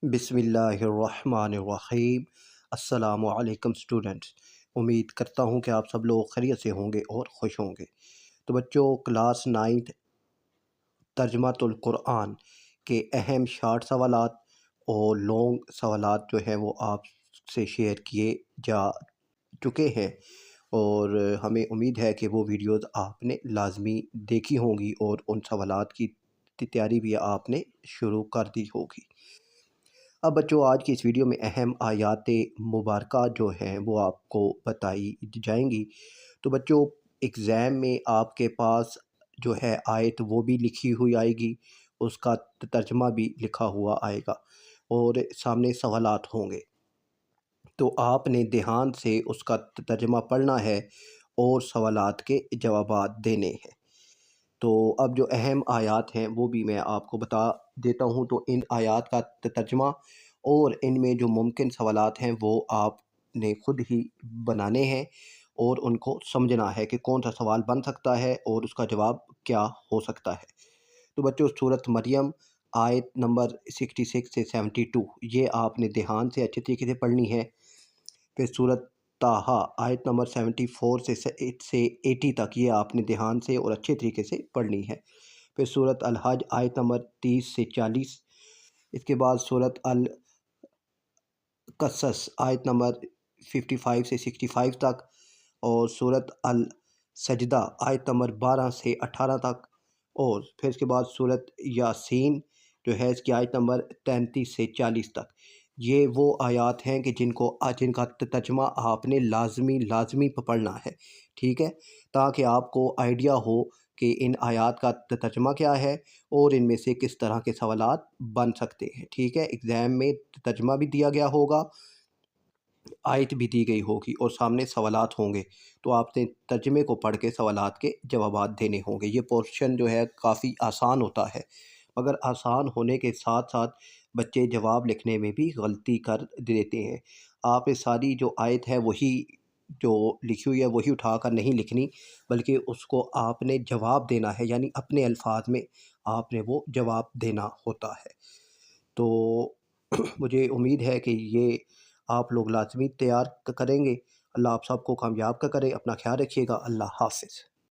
बिस्मिल्लाहिर्रहमानिर्रहीम। अस्सलामु अलैकुम स्टूडेंट्स। उम्मीद करता हूँ कि आप सब लोग खैरियत से होंगे और खुश होंगे। तो बच्चों, क्लास 9 तर्जमातुल कुरान के अहम शार्ट सवालात और लॉन्ग सवालात जो हैं वो आपसे शेयर किए जा चुके हैं, और हमें उम्मीद है कि वो वीडियोज़ आपने लाजमी देखी होंगी और उन सवालात की तैयारी भी आपने शुरू कर दी होगी। अब बच्चों, आज की इस वीडियो में अहम आयात मुबारका जो हैं वो आपको बताई जाएंगी। तो बच्चों, एग्ज़ाम में आपके पास जो है आयत वो भी लिखी हुई आएगी, उसका तर्जमा भी लिखा हुआ आएगा और सामने सवालात होंगे। तो आपने ध्यान से उसका तर्जमा पढ़ना है और सवालात के जवाबात देने हैं। तो अब जो अहम आयात हैं वो भी मैं आपको बता देता हूँ। तो इन आयात का तर्जमा और इनमें जो मुमकिन सवालात हैं वो आपने ख़ुद ही बनाने हैं और उनको समझना है कि कौन सा सवाल बन सकता है और उसका जवाब क्या हो सकता है। तो बच्चों, सूरत मरियम आयत नंबर 66 से 72 ये आपने ध्यान से अच्छे तरीके से पढ़नी है। फिर सूरत ताहा आयत नंबर 74 से 80 तक ये आपने ध्यान से और अच्छे तरीके से पढ़नी है। फिर सूरत अल हज आयत नंबर 30 से 40। इसके बाद सूरत अल कसस आयत नंबर 55 से 65 तक, और सूरत अल सजदा आयत नंबर 12 से 18 तक, और फिर इसके बाद सूरत यासीन जो है इसकी आयत नंबर 33 से 40 तक। ये वो आयात हैं कि जिनका तर्जमा आपने लाजमी पढ़ना है, ठीक है, ताकि आपको आइडिया हो कि इन आयात का तर्जमा क्या है और इनमें से किस तरह के सवालात बन सकते हैं। ठीक है, एग्ज़ाम में तर्जमा भी दिया गया होगा, आयत भी दी गई होगी और सामने सवालात होंगे। तो आपने तर्जमे को पढ़ के सवालात के जवाबात देने होंगे। ये पोर्शन जो है काफ़ी आसान होता है, मगर आसान होने के साथ साथ बच्चे जवाब लिखने में भी गलती कर देते हैं। आप ये सारी जो आयत है वही जो लिखी हुई है वही उठाकर नहीं लिखनी, बल्कि उसको आपने जवाब देना है, यानी अपने अल्फाज में आपने वो जवाब देना होता है। तो मुझे उम्मीद है कि ये आप लोग लाज़मी तैयार करेंगे। अल्लाह आप सबको कामयाब करे। अपना ख्याल रखिएगा। अल्लाह हाफ़िज़।